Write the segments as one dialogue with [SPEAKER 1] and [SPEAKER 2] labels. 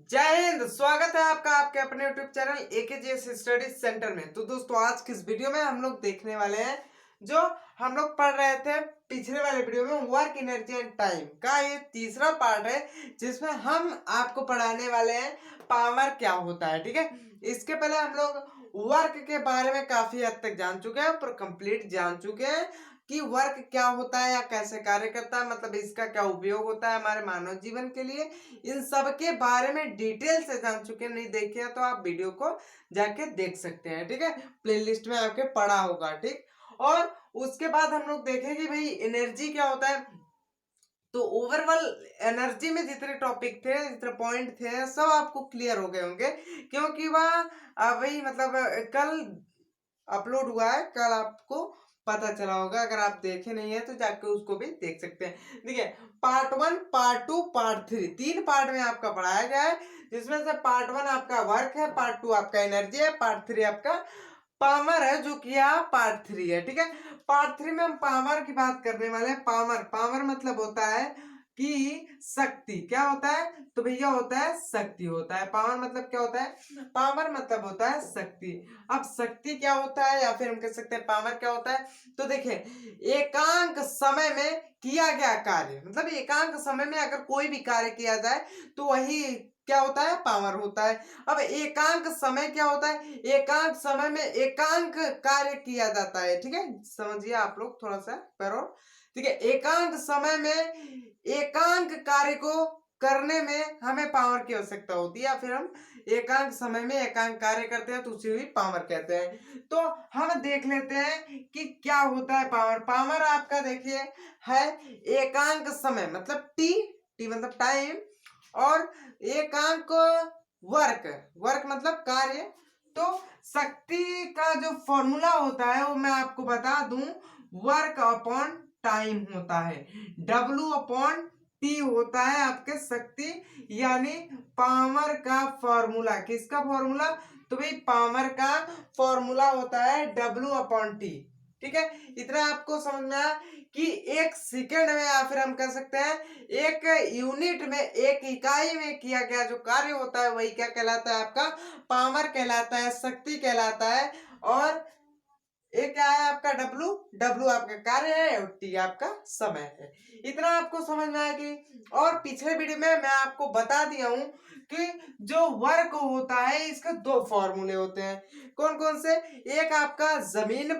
[SPEAKER 1] जय हिंद। स्वागत है आपका आपके अपने यूट्यूब चैनल एकेजीएस स्टडी सेंटर में। तो दोस्तों आज की इस वीडियो में हम लोग देखने वाले हैं जो हम लोग पढ़ रहे थे पिछले वाले वीडियो में वर्क एनर्जी एंड टाइम का ये तीसरा पार्ट है जिसमें हम आपको पढ़ाने वाले हैं पावर क्या होता है। ठीक है, इसके पहले हम लोग वर्क के बारे में काफी हद तक जान चुके हैं, पर कंप्लीट जान चुके हैं कि वर्क क्या होता है या कैसे कार्य करता है, मतलब इसका क्या उपयोग होता है हमारे मानव जीवन के लिए। इन सब के बारे में डिटेल से जान चुके हैं, नहीं देखे हैं तो आप वीडियो को जाके देख सकते हैं। ठीक है, प्लेलिस्ट में आपके पड़ा होगा। ठीक, और उसके बाद हम लोग देखें कि भाई एनर्जी क्या होता है। तो ओवरऑल एनर्जी में जितने टॉपिक थे, जितने पॉइंट थे, सब आपको क्लियर हो गए होंगे क्योंकि वह वही मतलब कल अपलोड हुआ है, कल आपको पता चला होगा। अगर आप देखे नहीं है तो जाके उसको भी देख सकते हैं। देखिए, पार्ट 1, पार्ट 2, पार्ट 3, तीन पार्ट में आपका पढ़ाया गया है, जिसमें से पार्ट 1 आपका वर्क है, पार्ट 2 आपका एनर्जी है, पार्ट 3 आपका पावर है, जो कि यहाँ पार्ट 3 है। ठीक है, पार्ट 3 में हम पावर की बात करने वाले हैं। पावर पावर मतलब होता है कि शक्ति। क्या होता है? तो भैया होता है शक्ति होता है। पावर मतलब क्या होता है? पावर मतलब होता है शक्ति। अब शक्ति क्या होता है या फिर हम कह सकते हैं पावर क्या होता है। तो देखिए, एकांक समय में किया गया कार्य, मतलब एकांक समय में अगर कोई भी कार्य किया जाए तो वही क्या होता है? पावर होता है। अब एकांक समय क्या होता है? एकांक समय में एकांक कार्य किया जाता है। ठीक है, समझिए आप लोग थोड़ा सा पर। ठीक है, एकांक समय में एकांक कार्य को करने में हमें पावर की आवश्यकता होती है, या फिर हम एकांक समय में एकांक कार्य करते हैं तो उसे भी पावर कहते हैं। तो हम देख लेते हैं कि क्या होता है पावर। पावर आपका देखिए है एकांक समय मतलब टी, टी मतलब टाइम, और एकांक वर्क, वर्क मतलब कार्य। तो शक्ति का जो फॉर्मूला होता है वो मैं आपको बता दूं, वर्क अपॉन टाइम होता है। W अपॉन टी होता है आपके शक्ति यानी पावर का फॉर्मूला। किसका फॉर्मूला? तो भाई पावर का फॉर्मूला होता है W अपॉन टी। ठीक है, इतना आपको समझ में आया कि एक सेकेंड में या फिर हम कह सकते हैं एक यूनिट में, एक इकाई में किया गया जो कार्य होता है वही क्या कहलाता है? आपका पावर कहलाता है, शक्ति कहलाता है। और एक क्या है आपका डब्लू, डब्लू आपका कार्य है और टी आपका समय है। इतना आपको समझ में आया कि। और पिछले वीडियो में मैं आपको बता दिया हूं कि जो वर्क होता है इसके दो फॉर्मूले होते हैं। कौन कौन से? एक आपका जमीन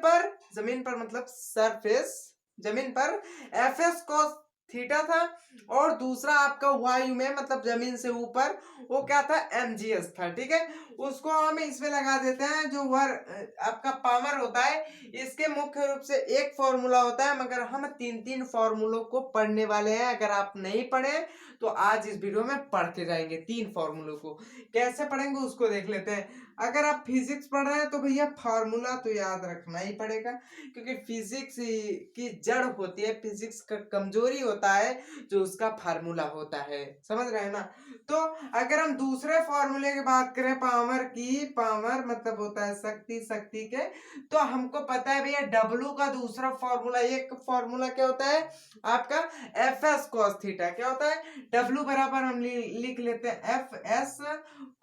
[SPEAKER 1] पर मतलब सरफेस, जमीन पर एफ एस cos थीटा था, और दूसरा आपका वायु में मतलब जमीन से ऊपर वो क्या था? mgs था। ठीक है, उसको हम इसमें लगा देते हैं। जो आपका पावर होता है इसके मुख्य रूप से एक फॉर्मूला होता है, मगर हम तीन तीन फॉर्मूलों को पढ़ने वाले हैं। अगर आप नहीं पढ़े तो आज इस वीडियो में पढ़ के जाएंगे तीन फॉर्मूलों को। कैसे पढ़ेंगे उसको देख लेते हैं। अगर आप फिजिक्स पढ़ रहे हैं तो भैया फॉर्मूला तो याद रखना ही पड़ेगा, क्योंकि फिजिक्स की जड़ होती है, फिजिक्स का कमजोरी होता है जो उसका फार्मूला होता है। समझ रहे हैं ना? तो अगर हम दूसरे फॉर्मूले की बात करें पावर की, पावर मतलब होता है शक्ति, शक्ति के, तो हमको पता है भैया डब्लू का दूसरा फॉर्मूला, एक फॉर्मूला क्या होता है आपका? F S cos theta. क्या होता है? डब्लू बराबर हम लिख लेते हैं एफ एस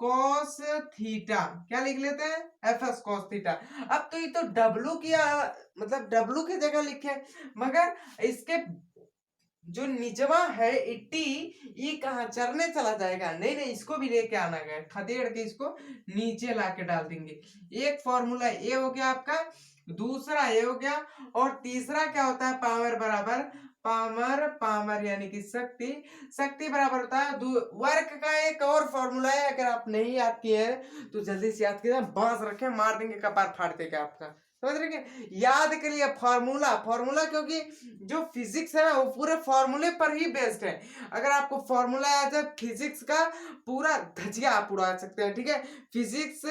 [SPEAKER 1] cos थीटा। क्या लिख लेते हैं? F S cos theta. अब तो ये तो डब्लू की मतलब डब्लू की जगह लिखे, मगर इसके जो निजमा है इट्टी, ये कहाँ चरने चला जाएगा? नहीं नहीं, इसको भी लेके आना है, खदेड़ के इसको नीचे लाके डाल देंगे। एक फॉर्मूला ये हो गया आपका, दूसरा ये हो गया, और तीसरा क्या होता है? पावर बराबर पावर, पावर यानी कि शक्ति, शक्ति बराबर होता है वर्क का एक और फॉर्मूला है। अगर आप नहीं याद किए तो जल्दी से याद कीजिए, बांस रखे मार देंगे, कपार फाड़ देगा आपका। समझ रहे हैं? याद करिए फॉर्मूला, फॉर्मूला क्योंकि जो फिजिक्स है ना वो पूरे फॉर्मूले पर ही बेस्ड है। अगर आपको फॉर्मूला याद है फिजिक्स का, पूरा धजिया आप उड़ा सकते हैं। ठीक है, फिजिक्स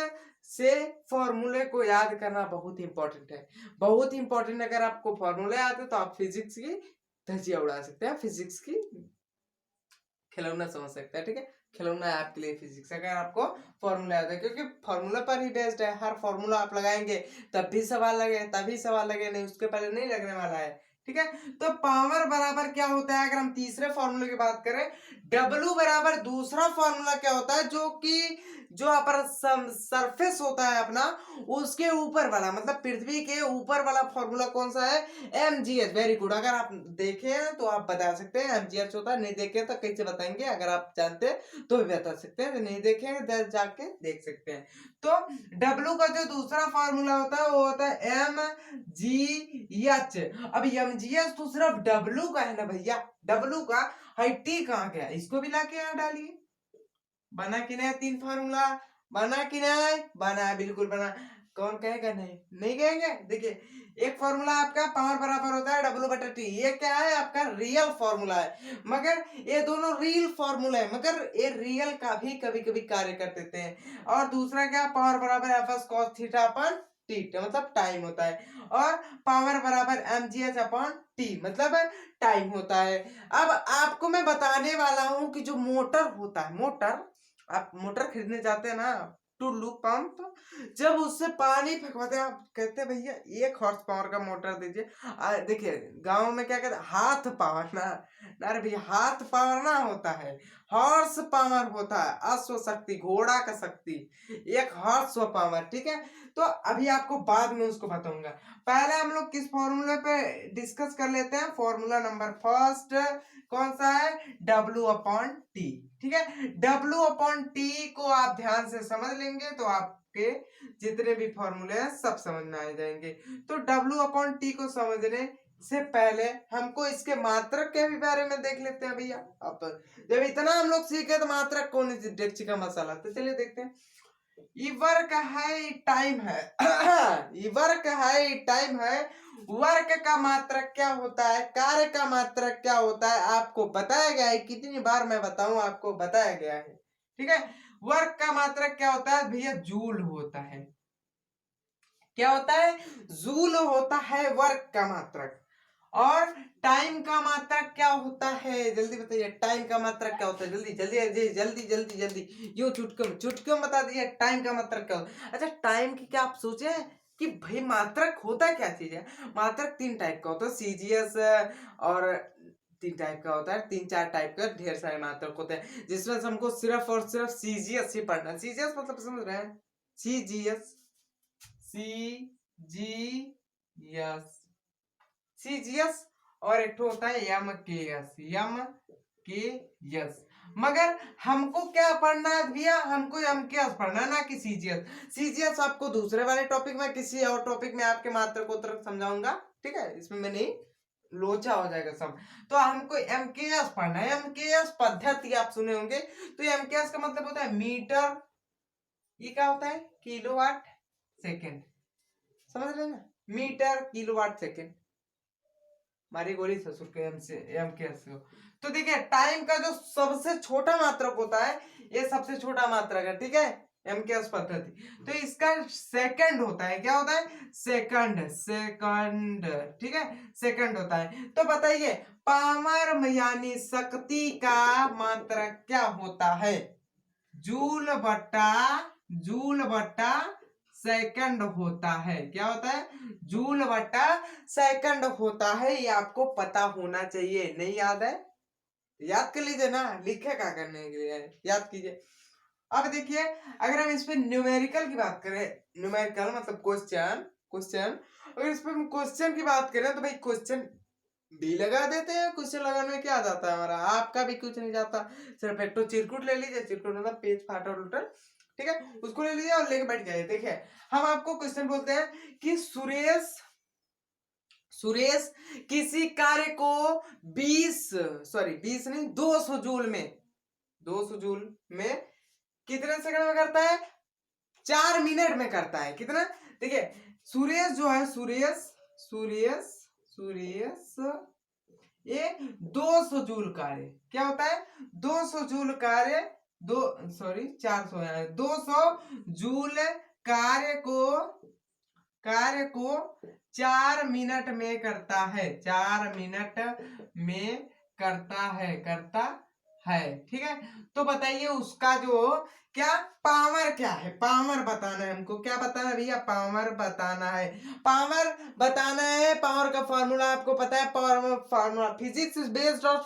[SPEAKER 1] से फॉर्मूले को याद करना बहुत इंपॉर्टेंट है, बहुत इंपॉर्टेंट। अगर आपको फॉर्मूला याद है तो आप फिजिक्स की धजिया उड़ा सकते हैं, फिजिक्स की खिलौना समझ सकते हैं। ठीक है, खिलौना है आपके लिए फिजिक्स, अगर आपको फॉर्मूला याद है, क्योंकि फॉर्मूला पर ही बेस्ड है। हर फॉर्मूला आप लगाएंगे तब भी सवाल लगे, तभी सवाल लगे, नहीं उसके पहले नहीं लगने वाला है। ठीक है। तो पावर बराबर क्या होता है, अगर हम तीसरे फॉर्मूले की बात करें, W बराबर दूसरा फॉर्मूला क्या होता है, जो कि जो अपर सरफेस होता है अपना, उसके ऊपर वाला, मतलब पृथ्वी के ऊपर वाला फॉर्मूला कौन सा है, mgh। वेरी गुड, अगर आप देखें तो आप बता सकते हैं mgh होता है, नहीं देखे तो कैसे बताएंगे, अगर आप जानते हैं तो भी बता सकते हैं, नहीं देखे जाके देख सकते हैं। तो W का जो दूसरा फॉर्मूला होता है वो होता है mgh। अब mgh तो सिर्फ W का है ना भैया, W का है, T कहाँ गया, इसको भी लाके यहाँ डालिए। बना कि नहीं तीन फॉर्मूला, बना कि नहीं, बना, बिल्कुल बना। कौन कहेगा नहीं, नहीं कहेंगे। देखिए एक फॉर्मूला आपका पावर बराबर होता है W बटा टी, ये क्या है आपका रियल फॉर्मूला है, मगर ये दोनों रियल फॉर्मूला है, मगर ये रियल का भी कभी कभी कार्य कर देते हैं। और दूसरा क्या, पावर बराबर एफ एस कॉस थीटा अपन टी, मतलब टाइम होता है, और पावर बराबर mgh अपॉन टी, मतलब टाइम होता है। अब आपको मैं बताने वाला हूं कि जो मोटर होता है, मोटर, आप मोटर खरीदने जाते हैं ना, टुल्लू पंप, जब उससे पानी फेंकवाते हैं, आप कहते हैं भैया 1 हॉर्स पावर का मोटर दीजिए। देखिए गांव में क्या कहते हैं, हाथ पावर ना, अरे भैया हाथ पावर ना होता है, हॉर्स पावर होता है, अश्व शक्ति, घोड़ा का शक्ति, 1 हॉर्स पावर, ठीक है। तो अभी आपको बाद में उसको बताऊंगा, पहले हम लोग किस फॉर्मूले पे डिस्कस कर लेते हैं। फॉर्मूला नंबर फर्स्ट कौन सा है, W अपॉन टी, ठीक है। W अपॉन टी को आप ध्यान से समझ लेंगे तो आपके जितने भी फॉर्मूले हैं सब समझ में आ जाएंगे। तो W अपॉन टी को समझने से पहले हमको इसके मात्रक के भी बारे में देख लेते हैं भैया। अब जब इतना हम लोग सीखे तो मात्रक कौन सी डेक्ची का मसाला, तो चलिए देखते हैं। वर्क है, टाइम है वर्क है, टाइम है। वर्क का मात्रक क्या होता है, कार्य का मात्रक क्या होता है, आपको बताया गया है, कितनी बार मैं बताऊं, आपको बताया गया है, ठीक है। वर्क का मात्रक क्या होता है भैया, जूल होता है। क्या होता है, जूल होता है वर्क का मात्रक। और टाइम का मात्रक क्या होता है, जल्दी बताइए, टाइम का मात्रक क्या होता है, जल्दी जल्दी जल्दी जल्दी जल्दी जल्दी, यो चुटकुम बता दीजिए, टाइम का मात्रक क्या होता है। अच्छा टाइम की क्या आप सोचे कि भाई मात्रक होता क्या चीज है, मात्रक 3 टाइप का होता है, सीजीएस, और 3 टाइप का होता है, 3-4 टाइप का ढेर सारे मात्रक होते हैं, जिसमें से हमको सिर्फ और सिर्फ सीजीएस ही पढ़ना है। सीजीएस मतलब समझ रहे हैं, सीजीएस, सीजीएस, सीजीएस, और एक होता है एम के एस, एम के एस। मगर हमको क्या पढ़ना है भैया, हमको एम के एस पढ़ना है, ना कि सीजीएस। सीजीएस आपको दूसरे वाले टॉपिक में, किसी और टॉपिक में आपके मात्र को तरफ समझाऊंगा, ठीक है, इसमें मैं नहीं, लोचा हो जाएगा सब। तो हमको एम के एस पढ़ना है। एम के एस पद्धति आप सुने होंगे, तो एम के एस का मतलब होता है मीटर, ये क्या होता है, किलोवाट सेकेंड, समझ रहे ना, मीटर किलोवाट सेकेंड, मारी गोली ससुर के एम के एस को। तो देखिए टाइम का जो सबसे छोटा मात्रक होता है, ये सबसे छोटा मात्रक है, ठीक है, एम के एस पद्धति। तो इसका सेकंड होता है, क्या होता है, सेकंड, सेकंड, ठीक है, सेकंड होता है। तो बताइए पावर यानी शक्ति का मात्रक क्या होता है, जूल बटा, जूल बटा सेकंड होता है। क्या होता है, जूल बटा सेकंड होता है, ये आपको पता होना चाहिए। नहीं याद है, याद कर लीजिए ना, लिखे क्या करने के लिए, याद कीजिए। अब देखिए अगर हम इस पे न्यूमेरिकल की बात करें, न्यूमेरिकल मतलब क्वेश्चन, क्वेश्चन, अगर इस पे हम क्वेश्चन की बात करें तो भाई क्वेश्चन भी लगा देते हैं, क्वेश्चन लगाने में क्या जाता है हमारा, आपका भी कुछ नहीं जाता, सिर्फ एक तो चिरकुट ले लीजिए, चिरकुट मतलब पेज फाटा उल्टा, ठीक है, उसको ले लीजिए और लेके बैठ जाइए। देखिए हम आपको क्वेश्चन बोलते हैं कि सुरेश, सुरेश किसी कार्य को 20 नहीं 200 जूल में, 200 जूल में कितने सेकंड में करता है, 4 मिनट में करता है। कितना, देखिए सुरेश जो है, सुरेश, सुरेश, सुरेश ये 200 जूल कार्य, क्या होता है, 200 जूल कार्य, 400 है, 200 जूल कार्य को 4 मिनट में करता है, 4 मिनट में करता है, करता है, ठीक है। तो बताइए उसका जो क्या पावर क्या है, पावर बताना है हमको। क्या बताना है भैया, पावर बताना है। पावर बताना है, पावर का फॉर्मूला आपको पता है। Power formula, physics is based of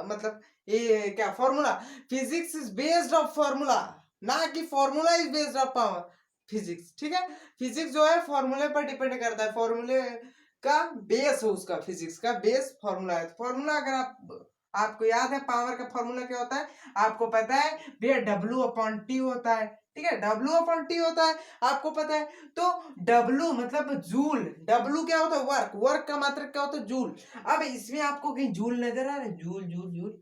[SPEAKER 1] मतलब ये क्या formula, physics is based of formula, ना कि formula is based of power. Physics, ठीक है। फिजिक्स जो है फॉर्मूले पर डिपेंड करता है, फॉर्मूले का बेस हो, उसका फिजिक्स का बेस फॉर्मूला है। फॉर्मूला अगर आपको याद है, पावर का फॉर्मूला क्या होता है, आपको पता है भैया, W/T होता है, ठीक है। W/T होता है, आपको पता है। तो W मतलब जूल, W क्या होता है, वर्क, वर्क का मात्रक क्या होता है, जूल। अब इसमें आपको कहीं जूल नजर आ रहा है, जूल जूल जूल,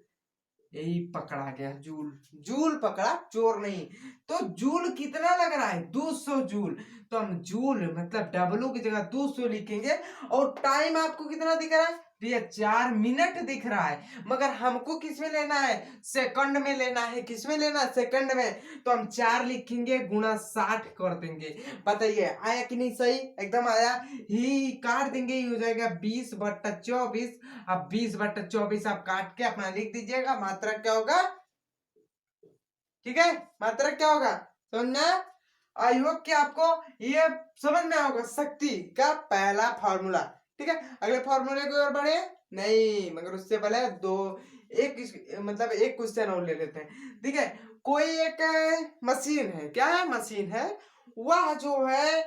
[SPEAKER 1] यही पकड़ा गया, जूल, जूल पकड़ा, चोर नहीं। तो जूल कितना लग रहा है, 200 जूल। तो हम जूल मतलब W की जगह 200 लिखेंगे। और टाइम आपको कितना दिख रहा है भैया, 4 मिनट दिख रहा है। मगर हमको किस में लेना है, सेकंड में लेना है। किस में लेना है, सेकंड में। तो हम 4 लिखेंगे, गुणा 60 कर देंगे। बताइए आया कि नहीं, सही एकदम आया ही। काट देंगे, ही हो जाएगा 20/24। अब 20/24 आप काट के अपना लिख दीजिएगा, मात्रा क्या होगा, ठीक है। मात्रा क्या होगा, समझ में। आई होप कि आपको ये समझ में होगा, शक्ति का पहला फॉर्मूला, ठीक है। अगले फॉर्मूले की ओर बढ़े, नहीं मगर उससे पहले मतलब एक क्वेश्चन और ले लेते हैं, ठीक है। कोई एक मशीन है, क्या है, मशीन है, वह जो है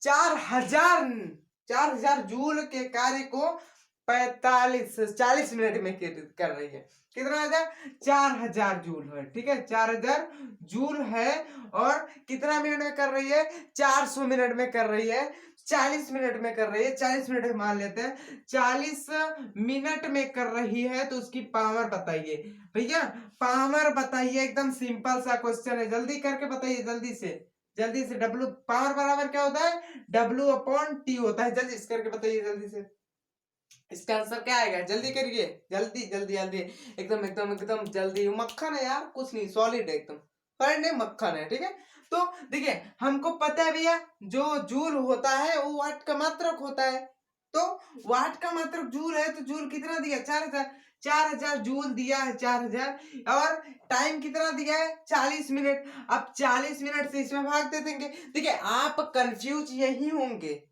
[SPEAKER 1] 4000 जूल के कार्य को 40 मिनट में कर रही है। कितना हजार, 4000 जूल है, ठीक है। 4000 जूल है, और कितना मिनट में कर रही है, 400 मिनट में कर रही है, 40 मिनट में कर रही है, 40 मिनट में मान लेते हैं, 40 मिनट में कर रही है। तो उसकी पावर बताइए भैया, पावर बताइए। एकदम सिंपल सा क्वेश्चन है, जल्दी करके बताइए, जल्दी से जल्दी से। W पावर बराबर क्या होता है, W/T होता है। जल्दी से करके बताइए, जल्दी से। इसका आंसर क्या आएगा, जल्दी करिए, जल्दी जल्दी जल्दी, एकदम एकदम एकदम जल्दी। मक्खन है यार, कुछ नहीं, सॉलिड है एकदम, सॉलिड नहीं, मक्खन है, ठीक है। तो देखिए हमको पता है भैया, जो जूल होता है वो वाट का मात्रक होता है। तो वाट का मात्रक जूल है, तो जूल कितना दिया, 4000, 4000 जूल दिया है, 4000। और टाइम कितना दिया है, 40 मिनट। अब 40 मिनट से इसमें भाग दे देंगे। देखिए आप कंफ्यूज यही होंगे,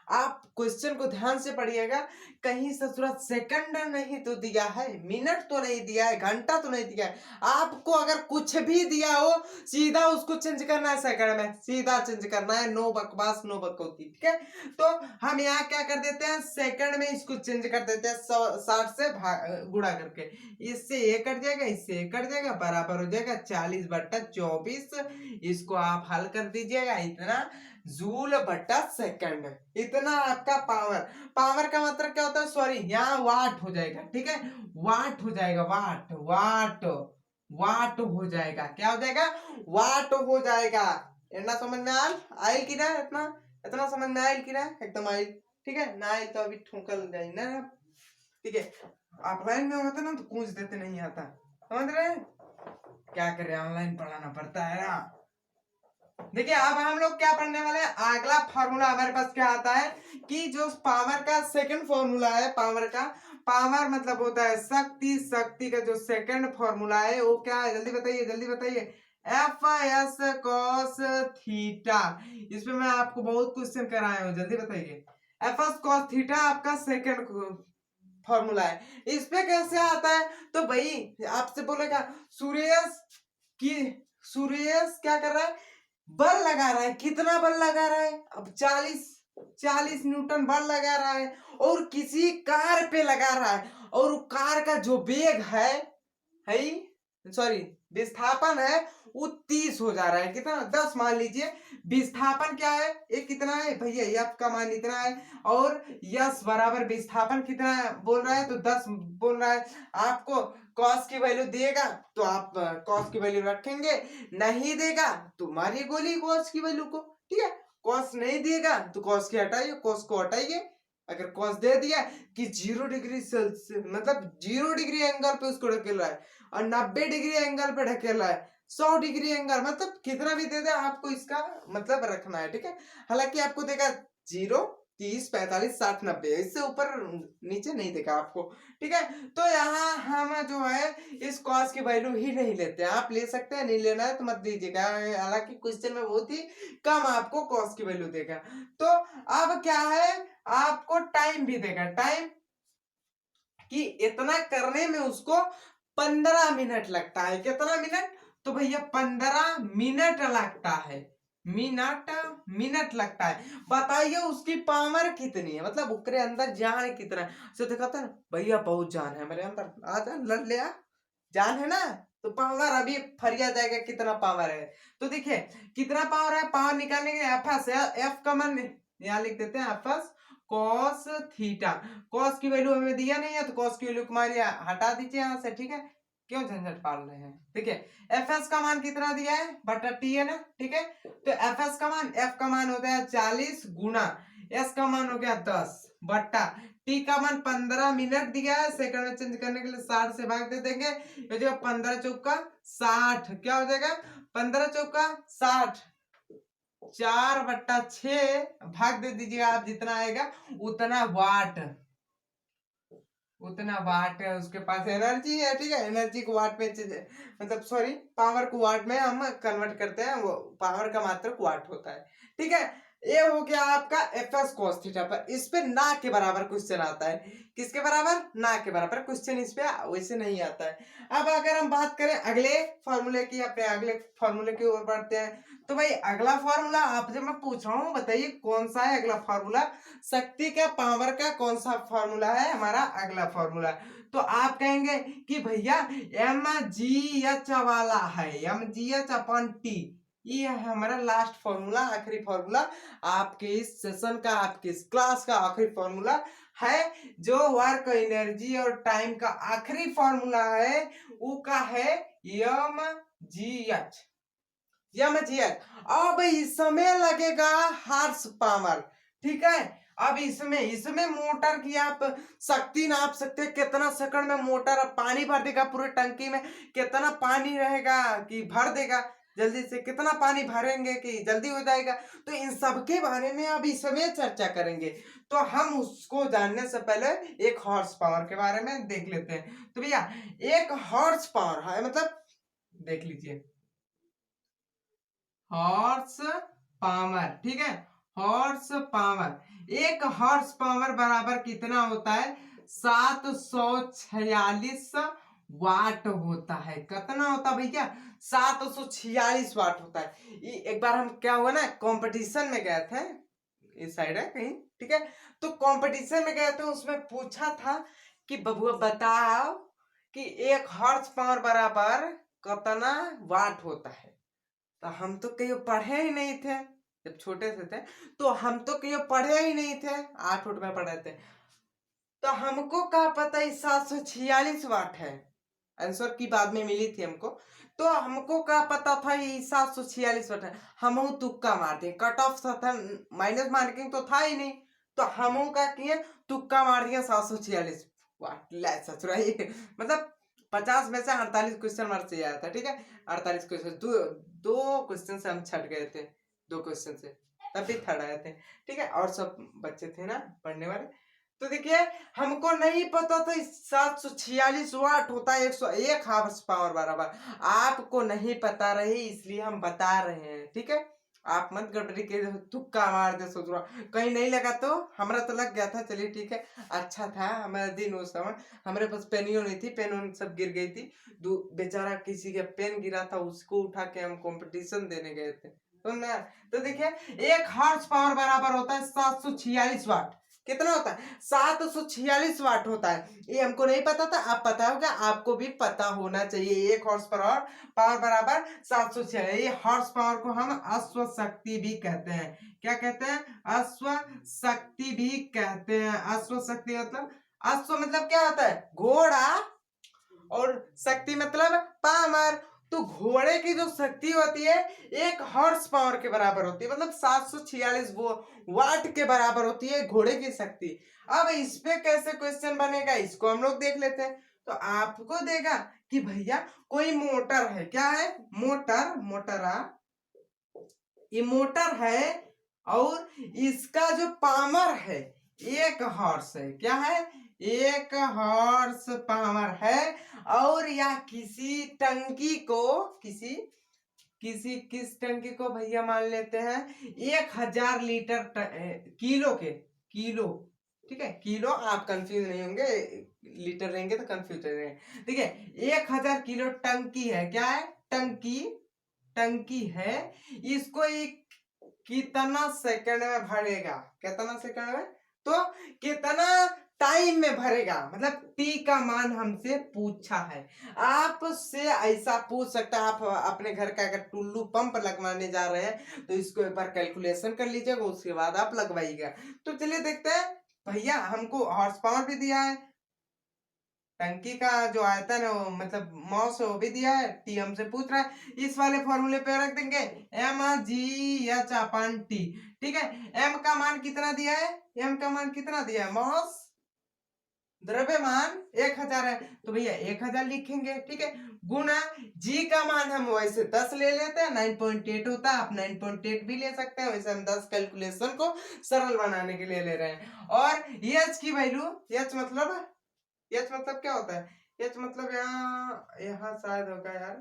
[SPEAKER 1] आप क्वेश्चन को ध्यान से पढ़िएगा, कहीं ससुरा सेकंड नहीं तो दिया है, मिनट तो नहीं दिया है, घंटा तो नहीं दिया है। आपको अगर कुछ भी दिया हो, सीधा उसको चेंज करना है सेकंड में, सीधा चेंज करना है, नो बकवास नो बकौती, ठीक है। तो हम यहाँ क्या कर देते हैं, सेकंड में इसको चेंज कर देते हैं, 60 से गुणा करके। इससे ये कट जाएगा, इससे ये कट जाएगा, बराबर हो जाएगा 40/24। इसको आप हल कर दीजिएगा, इतना जूल बटा सेकंड, इतना आपका पावर। पावर का मतलब क्या होता है, सॉरी यहाँ वाट हो जाएगा, ठीक है। वाट हो जाएगा, वाट वाट वाट हो जाएगा, क्या हो जाएगा, वाट हो जाएगा। इतना समझ में आयल की ना, इतना इतना समझ में आयल की ना, एकदम आयल, ठीक है ना। आयल तो अभी ठोकल जाए ना, ठीक है। ऑफलाइन में होता ना तो पूछ देते, नहीं आता, समझ रहे, क्या करें, ऑनलाइन पढ़ाना पड़ता है ना। देखिए अब हम लोग क्या पढ़ने वाले हैं, अगला फॉर्मूला हमारे पास क्या आता है, कि जो पावर का सेकंड फॉर्मूला है, पावर का, पावर मतलब होता है शक्ति, शक्ति का जो सेकंड फॉर्मूला है वो क्या है, जल्दी बताइए, जल्दी बताइए। FS cos theta. इसमें मैं आपको बहुत क्वेश्चन कराया हूँ, जल्दी बताइए। FS cos थीटा आपका सेकंड फॉर्मूला है। इस पे कैसे आता है, तो भाई आपसे बोलेगा सुरेश की, सुरेश क्या कर रहा है, बल लगा रहा है, कितना बल लगा रहा है, अब 40 न्यूटन बल लगा रहा है, और किसी कार पे लगा रहा है, और कार का जो वेग है सॉरी विस्थापन है, वो 30 हो जा रहा है, कितना 10 मान लीजिए। विस्थापन क्या है, ये कितना है भैया, एफ का मान इतना है, और यस बराबर विस्थापन कितना है बोल रहा है, तो 10 बोल रहा है। आपको कॉस की वैल्यू देगा तो आप कॉस की वैल्यू रखेंगे, नहीं देगा तो मारिए गोली कॉस की वैल्यू को, ठीक है। कॉस नहीं देगा तो कॉस की हटाइए, कॉस को हटाइए। अगर कॉस दे दिया कि 0 डिग्री सेल्सियस मतलब 0 डिग्री एंगल पे उसको ढकेल रहा है, और 90 डिग्री एंगल पे ढकेल रहा है, 100 डिग्री एंगल, मतलब कितना भी दे दे आपको इसका मतलब रखना है, ठीक है। हालांकि आपको देगा 0, 30, 45, 60, 90, इससे ऊपर नीचे नहीं देखा आपको। ठीक है, तो यहाँ हम जो है इस कॉस की वैल्यू ही नहीं लेते हैं। आप ले सकते हैं, नहीं लेना है तो मत लीजिएगा, हालांकि क्वेश्चन में बहुत ही कम आपको कॉस की वैल्यू देगा। तो अब क्या है, आपको टाइम भी देगा, टाइम कि इतना करने में उसको 15 मिनट लगता है। कितना मिनट, तो भैया 15 मिनट लगता है, मिनट लगता है। बताइए उसकी पावर कितनी है, मतलब उसके अंदर जान कितना है। तो देखा था ना भैया, बहुत जान है मेरे अंदर, आ जा लड़ ले आ, जान है ना, तो पावर अभी फरिया जाएगा कितना पावर है। तो देखिए कितना पावर है, पावर निकालने के लिए एफ का मान यहाँ लिख देते हैं, एफ कॉस थीटा। कॉस की वैल्यू हमें दिया नहीं है, तो कॉस की वैल्यू हमारी हटा दीजिए यहाँ से। ठीक है, क्यों झंझट पाल रहे हैं। देखिए एफ एस का मान कितना दिया है, बटा टी है ना। ठीक है, तो एफ एस का मान, एफ का मान होता है 40 गुना एस का मान हो गया 10 बट्टा टी का मान 15 मिनट दिया है, सेकंड में चेंज करने के लिए 60 से भाग दे देंगे, ये जो 15 चौका 60, क्या हो जाएगा 15 चौका 60, 4/6 भाग दे दीजिएगा आप, जितना आएगा उतना वाट, उतना वाट है उसके पास एनर्जी है। ठीक है, एनर्जी को वाट में मतलब सॉरी पावर को वाट में हम कन्वर्ट करते हैं, वो पावर का मात्रक वाट होता है। ठीक है, ये हो गया आपका एफ एस कॉस थीटा पर। इस पे ना के बराबर क्वेश्चन आता है, किसके बराबर, ना के बराबर क्वेश्चन इस पे वैसे नहीं आता है। अब अगर हम बात करें अगले फॉर्मूले की, अपने अगले फॉर्मूले की ओर बढ़ते हैं, तो भाई अगला फॉर्मूला आपसे मैं पूछ रहा हूँ, बताइए कौन सा है अगला फॉर्मूला, शक्ति का पावर का कौन सा फॉर्मूला है हमारा अगला फॉर्मूला। तो आप कहेंगे कि भैया एम जी एच वाला है, M G H upon T, ये है हमारा लास्ट फॉर्मूला, आखिरी फॉर्मूला आपके इस सेशन का, आपके इस क्लास का आखिरी फॉर्मूला है। जो वर्क एनर्जी और टाइम का आखिरी फॉर्मूला है वो का है M G H, M G H. अब इसमें लगेगा हार्स पावर। ठीक है, अब इसमें मोटर की आप शक्ति नाप सकते हैं, कितना सेकंड में मोटर पानी भर देगा पूरे टंकी में, कितना पानी रहेगा कि भर देगा जल्दी से, कितना पानी भरेंगे कि जल्दी हो जाएगा। तो इन सब के बारे में अब इसमें चर्चा करेंगे। तो हम उसको जानने से पहले एक हॉर्स पावर के बारे में देख लेते हैं। तो भैया एक हॉर्स पावर है, मतलब देख लीजिए हॉर्स पावर। ठीक है, हॉर्स पावर, एक हॉर्स पावर बराबर कितना होता है, 746 वाट होता है। कितना होता है भैया, 746 वाट होता है। एक बार हम क्या हुआ ना, कंपटीशन में गए थे, इस साइड है कहीं। ठीक है, तो कंपटीशन में गए थे, उसमें पूछा था कि बबुआ बताओ कि एक हॉर्स पावर बराबर कितना वाट होता है। तो हम तो कहीं पढ़े ही नहीं थे, जब छोटे से थे तो हम तो कहीं पढ़े ही नहीं थे, 8 में पढ़े थे, तो हमको क्या पता 746 वाट है, आंसर की बाद में मिली थी हमको। तो हमको क्या पता था ये 746 वाट है, हम तुक्का मार दिए, कट ऑफ था, माइनस मार्किंग तो था ही नहीं, तो हम क्या किए, तुक्का मार दिया 746 वाट। ले ससुरा मतलब 50 में से 48 क्वेश्चन मार्क से आया था। ठीक है, 48 क्वेश्चन, दो क्वेश्चन से हम छट गए थे, 2 क्वेश्चन से, तभी थर्ड आए थे। ठीक है, और सब बच्चे थे ना पढ़ने वाले। तो देखिए हमको नहीं पता था 746 वाट होता है 101 हार्स पावर बराबर, आपको नहीं पता रही इसलिए हम बता रहे हैं। ठीक है, आप मत गड़बड़ी के तुक्का मार दे, सोच रहा कहीं नहीं लगा, तो हमारा तो लग गया था। चलिए ठीक है, अच्छा था हमारा दिन उस समय, हमारे पास पेनियो नहीं थी, पेन सब गिर गई थी, बेचारा किसी का पेन गिरा था, उसको उठा के हम कंपटीशन देने गए थे। तो ना, तो देखिए एक हॉर्स पावर बराबर होता है 746 वाट। कितना होता है, 746 वाट होता है। ये हमको नहीं पता था, आप पता होगा, आपको भी पता होना चाहिए। एक हॉर्स पावर बराबर 746, ये हॉर्स पावर को हम अश्व शक्ति भी कहते हैं। क्या कहते हैं, अश्व शक्ति भी कहते हैं। अश्व शक्ति मतलब, अश्व मतलब क्या होता है, घोड़ा, और शक्ति मतलब पावर। तो घोड़े की जो शक्ति होती है 1 हॉर्स पावर के बराबर होती है, मतलब 746 वाट के बराबर होती है घोड़े की शक्ति। अब इस पे कैसे क्वेश्चन बनेगा, इसको हम लोग देख लेते हैं। तो आपको देगा कि भैया कोई मोटर है, क्या है, मोटर, ये मोटर है, और इसका जो पावर है 1 हॉर्स है। क्या है? 1 हॉर्स पावर है। और यह किसी टंकी को किस टंकी को भैया मान लेते हैं 1000 लीटर किलो के किलो, ठीक है, किलो, आप कंफ्यूज नहीं होंगे, लीटर रहेंगे तो कंफ्यूज रहेंगे। ठीक है, 1000 किलो टंकी है। क्या है? टंकी है। इसको एक कितना सेकंड में भरेगा? कितना सेकंड में? तो कितना टाइम में भरेगा, मतलब टी का मान हमसे पूछा है। आपसे ऐसा पूछ सकता है, आप अपने घर का अगर टुल्लू पंप लगवाने जा रहे हैं तो इसको एक बार कैलकुलेशन कर लीजिएगा, उसके बाद आप लगवाइएगा। तो चलिए देखते हैं। भैया हमको हॉर्स पावर भी दिया है, टंकी का जो आयतन है मतलब मॉस है वो भी दिया है, टी हमसे पूछ रहा है, इस वाले फॉर्मूले पे रख देंगे mgh/t। ठीक है, m का मान कितना दिया है? m का मान कितना दिया है? मॉस द्रव्यमान 1000 है, तो भैया 1000 लिखेंगे। ठीक है, गुना g का मान हम वैसे 10 ले लेते हैं, 9.8 होता है, आप 9.8 भी ले सकते हैं, वैसे हम 10 कैलकुलेशन को सरल बनाने के लिए ले रहे हैं। और h की वैल्यू, h मतलब क्या होता है? h मतलब यहाँ शायद होगा यार,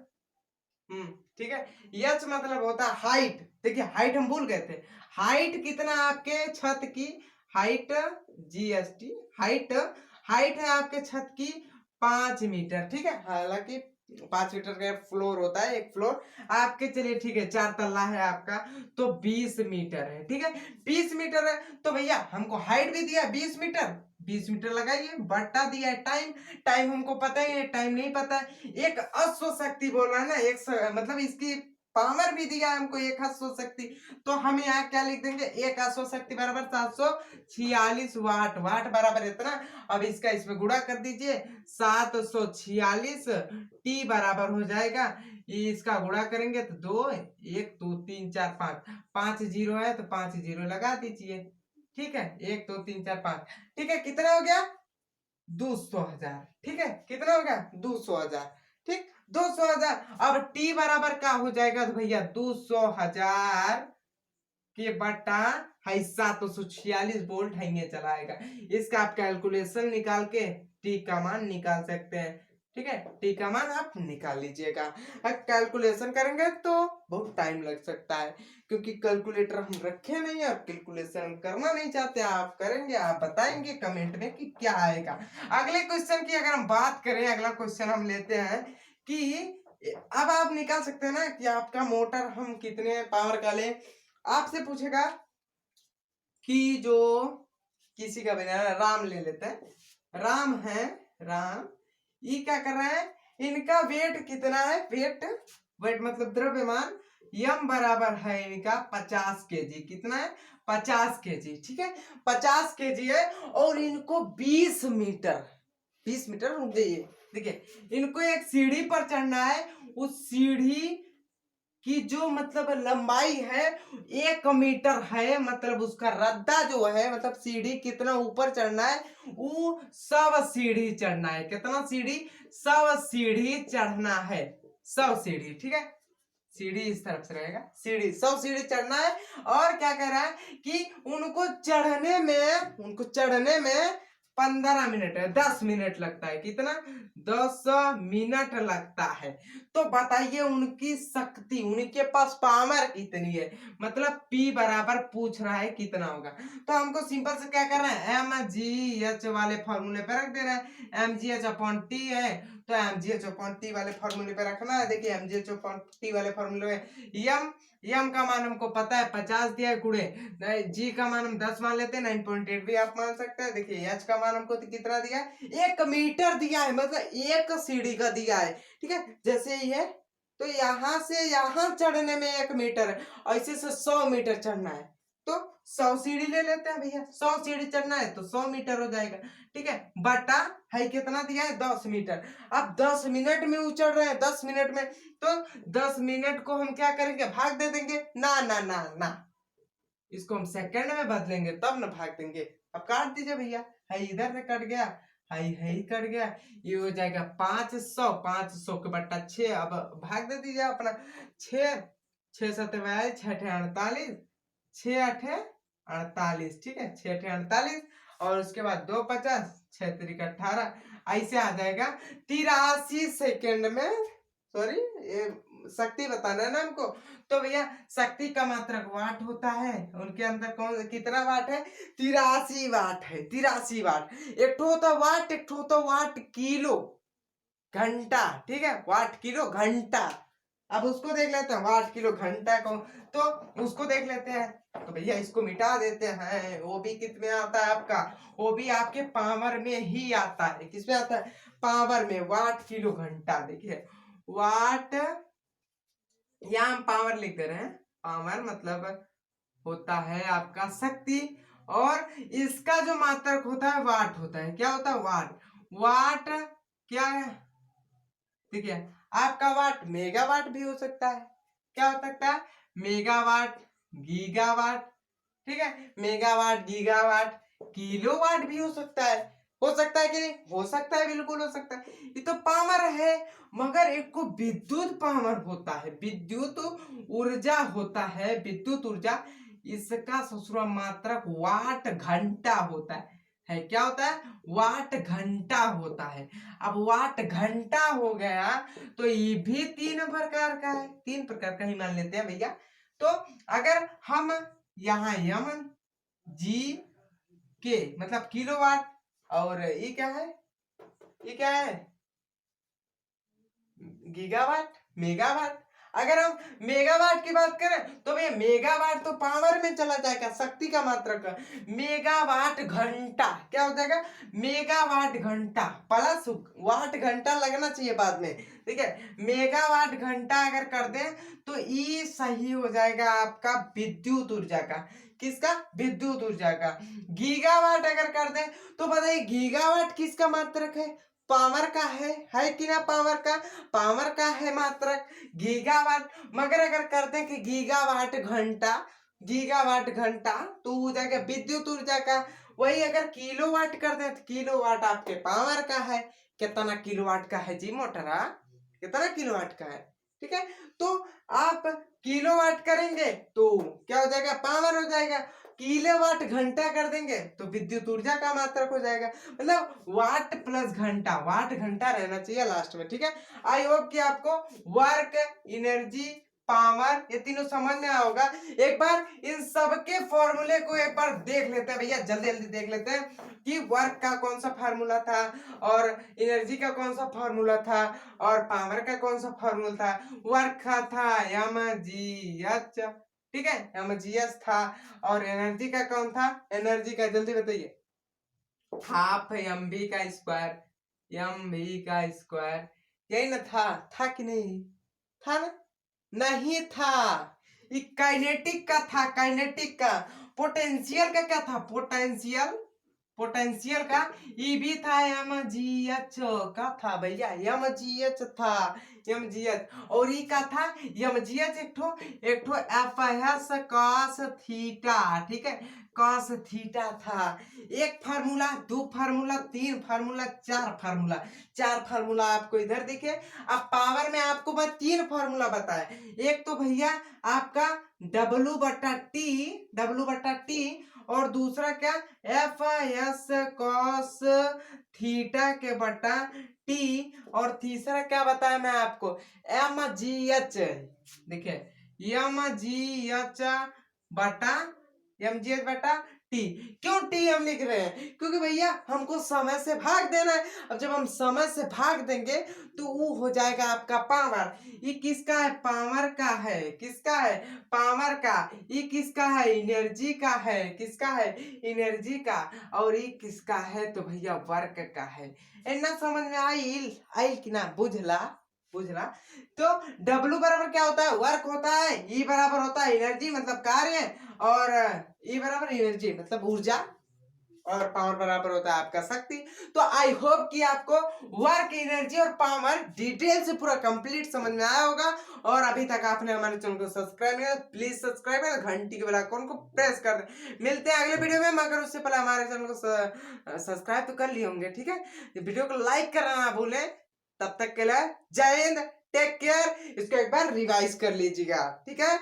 [SPEAKER 1] ठीक है, h मतलब होता है हाइट। देखिए हाइट हम भूल गए थे, हाइट कितना आपके छत की हाइट, जीएसटी हाइट, हाइट है आपके छत की 5 मीटर। ठीक है, हालांकि 5 मीटर का फ्लोर होता है, एक फ्लोर आपके, चलिए ठीक है 4 तल्ला है आपका, तो 20 मीटर है। ठीक है, 20 मीटर है, तो भैया हमको हाइट भी दिया 20 मीटर, 20 मीटर लगाइए, बट्टा दिया है टाइम, टाइम हमको पता ही है, टाइम नहीं पता है। एक अश्व शक्ति बोल रहा है ना, मतलब इसकी पावर भी दिया है हमको, एक अश्व शक्ति, तो हम यहाँ क्या लिख देंगे? एक अश्व शक्ति बराबर 746 वाट, वाट बराबर इतना। अब इसका इसमें गुणा कर दीजिए, 746, टी बराबर हो जाएगा, इसका गुणा करेंगे तो 2, 1 2 3 4 5, 5 जीरो है तो 5 जीरो लगा दीजिए। ठीक है, 1 2 3 4 5, ठीक है, कितना हो गया? 200,000। ठीक है, कितना हो गया? 200,000। ठीक, 200,000। अब टी बराबर क्या हो जाएगा? तो भैया 200,000 के बटा है 746 वोल्ट है चलाएगा। इसका आप कैलकुलेशन निकाल के टी का मान निकाल सकते हैं। ठीक है, टी का मान आप निकाल लीजिएगा। अब कैलकुलेशन करेंगे तो बहुत टाइम लग सकता है, क्योंकि कैलकुलेटर हम रखे नहीं और कैलकुलेशन करना नहीं चाहते। आप करेंगे, आप बताएंगे कमेंट में कि क्या आएगा। अगले क्वेश्चन की अगर हम बात करें, अगला क्वेश्चन हम लेते हैं कि अब आप निकाल सकते हैं ना कि आपका मोटर हम कितने पावर का लें। आपसे पूछेगा कि जो किसी का बना राम ले लेते हैं, राम है, राम, ये क्या कर रहा है? इनका वेट कितना है? वेट मतलब द्रव्यमान, यम बराबर है इनका 50 केजी। कितना है? 50 केजी। ठीक है, 50 केजी है, और इनको 20 मीटर रुक जाइए, देखिए इनको एक सीढ़ी पर चढ़ना है, उस सीढ़ी की जो मतलब लंबाई है 1 मीटर है, मतलब उसका रद्दा जो है, मतलब सीढ़ी कितना ऊपर चढ़ना है, वो 100 सीढ़ी चढ़ना है। कितना सीढ़ी? 100 सीढ़ी चढ़ना है, 100 सीढ़ी। ठीक है, सीढ़ी इस तरफ से रहेगा, सीढ़ी 100 सीढ़ी चढ़ना है। और क्या कह रहा है कि उनको चढ़ने में 15 मिनट है, 10 मिनट लगता है। कितना? 10 मिनट लगता है। तो बताइए उनकी शक्ति, उनके पास पावर कितनी है, मतलब P बराबर पूछ रहा है कितना होगा। तो हमको सिंपल से क्या कर रहे हैं? mgh वाले फॉर्मूले पे रख दे रहे हैं, mgh/t है, तो mgh/t वाले फॉर्मूले पे रखना है। देखिए mgh/t वाले फॉर्मूले में यम का मान हमको पता है 50 दिया है, गुणे जी का मान हम 10 मान लेते हैं, 9.8 भी आप मान सकते हैं। देखिए एच का मान हमको कितना दिया है? 1 मीटर दिया है, मतलब एक सीढ़ी का दिया है। ठीक है, जैसे ही है तो यहाँ से यहाँ चढ़ने में 1 मीटर है, ऐसे से 100 मीटर चढ़ना है, तो 100 सीढ़ी ले लेते हैं भैया, 100 सीढ़ी चढ़ना है तो 100 मीटर हो जाएगा। ठीक है, बटा है कितना दिया है? 10 मीटर। अब 10 मिनट में उचड़ रहे हैं, 10 मिनट में, तो 10 मिनट को हम क्या करेंगे? भाग दे देंगे ना ना ना ना, इसको हम सेकंड में बदलेंगे तब ना भाग देंगे। अब काट दीजिए भैया, है इधर से कट गया, है कट गया, ये हो जाएगा 500, 500 के बट्टा 6। अब भाग दे दीजिए अपना, 6 6 7 42 6 48, 6 8 48, ठीक है, 6 8 48 और उसके बाद 2 50 6 3 18, ऐसे आ जाएगा 83 सेकेंड में। सॉरी, ये शक्ति बताना है ना हमको, तो भैया शक्ति का मात्रक वाट होता है, उनके अंदर कौन कितना वाट है, 83 वाट है, 83 वाट। एक ठो होता वाट, एक ठो होता वाट किलो घंटा, ठीक है, वाट किलो घंटा। अब उसको देख लेते हैं वाट किलो घंटा को, तो उसको देख लेते हैं। तो भैया इसको मिटा देते हैं, वो भी कितने आता है आपका, वो भी आपके पावर में ही आता है। किसमें आता है, पावर में, वाट किलो घंटा। देखिए वाट, यहाँ हम पावर लिख दे रहे हैं, पावर मतलब होता है आपका शक्ति, और इसका जो मात्रक होता है वाट होता है। क्या होता है, वाट। वाट क्या है, देखिए आपका वाट मेगावाट भी हो सकता है। क्या हो सकता है, मेगावाट, गीगावाट, ठीक है, मेगावाट, गीगावाट, किलोवाट भी हो सकता है। हो सकता है कि नहीं, हो सकता है, बिल्कुल हो सकता है। ये तो पावर है, मगर एक को विद्युत पावर होता है, विद्युत ऊर्जा होता है, विद्युत ऊर्जा। इसका ससुरा मात्रक वाट घंटा होता है। क्या होता है, वाट घंटा होता है। अब वाट घंटा हो गया, तो ये भी 3 प्रकार का है, 3 प्रकार का ही मान लेते हैं भैया। तो अगर हम यहाँ यम जी के मतलब किलोवाट, और ये क्या है, ये क्या है, गीगावाट, मेगावाट। अगर हम मेगावाट की बात करें तो भैया मेगावाट तो पावर में चला जाएगा, शक्ति का मात्रक। मेगावाट घंटा क्या हो जाएगा, मेगावाट घंटा प्लस वाट घंटा लगना चाहिए बाद में, ठीक है। मेगावाट घंटा अगर कर दें तो ये सही हो जाएगा आपका विद्युत ऊर्जा का। किसका, विद्युत ऊर्जा का। गीगावाट अगर कर दें तो बताइए गीगावाट किसका मात्रक है, पावर का है कि ना, पावर का, पावर का है मात्रक गीगावाट। मगर अगर करते हैं कि गीगावाट घंटा, गीगावाट घंटा तो हो जाएगा विद्युत ऊर्जा का। वही अगर किलोवाट कर दें तो किलोवाट आपके पावर का है। कितना किलोवाट का है जी मोटरा, कितना किलोवाट का है, ठीक है। तो आप किलोवाट करेंगे तो क्या हो जाएगा, पावर हो जाएगा। किलोवाट घंटा कर देंगे तो विद्युत ऊर्जा का मात्रक हो जाएगा। मतलब वाट प्लस घंटा, वाट घंटा रहना चाहिए लास्ट में, ठीक है। आई होप कि आपको वर्क, एनर्जी, पावर ये तीनों समझ में आया होगा। एक बार इन सबके फॉर्मूले को एक बार देख लेते हैं भैया, जल्दी जल्दी देख लेते हैं कि वर्क का कौन सा फार्मूला था, और एनर्जी का कौन सा फार्मूला था, और पावर का कौन सा फार्मूला था। वर्क का था एम जी एच, ठीक है, एम जी एच था। और एनर्जी का कौन था, एनर्जी का जल्दी बताइए, हाफ एम बी का स्क्वायर, एम बी का स्क्वायर, यही ना था कि नहीं, था ना, नहीं था, ये काइनेटिक का था, काइनेटिक का। पोटेंशियल का क्या था, पोटेंशियल, पोटेंशियल का ये भी था, एम जी एच का था भैया, एम जी एच था, एम जी एच। और ये का था, एम जी एच एक ठो एफ एस कॉस थीटा, ठीक है, कॉस थीटा था। एक फार्मूला, दो फार्मूला, तीन फार्मूला, चार फार्मूला, चार फार्मूला आपको इधर देखिए। अब पावर में आपको मैं 3 फार्मूला बताया। एक तो भैया आपका W बटा टी, W बटा टी, और दूसरा क्या, एफ एस कॉस थीटा के बटा टी, और तीसरा क्या बताया मैं आपको, एम जी एच। देखिए एम जी एच बटा, एम जी एच बटा टी। क्यों टी हम लिख रहे हैं, क्योंकि भैया हमको समय से भाग देना है। अब जब हम समय से भाग देंगे तो वो हो जाएगा आपका पावर। ये किसका है, पावर का है, किसका है, पावर का। ये किसका है, एनर्जी का है, किसका है, एनर्जी का। और ये किसका है, तो भैया वर्क का है। इतना समझ में आई, आई कि ना, बुझला, बुझला। तो W बराबर क्या होता है, वर्क होता है। E बराबर होता है एनर्जी मतलब कार्य, और E बराबर एनर्जी मतलब ऊर्जा, और पावर बराबर होता है आपका शक्ति। तो आई होप कि आपको वर्क, एनर्जी और पावर डिटेल से पूरा कंप्लीट समझ में आया होगा। और अभी तक आपने हमारे चैनल को सब्सक्राइब नहीं किया, प्लीज सब्सक्राइब और घंटी के बेल आइकन को प्रेस कर दें। मिलते हैं अगले वीडियो में, मगर उससे पहले हमारे चैनल को सब्सक्राइब तो कर लिए होंगे, ठीक है। वीडियो को लाइक करना ना भूलें। तब तक के लिए जय हिंद, टेक केयर। इसको एक बार रिवाइज कर लीजिएगा, ठीक है।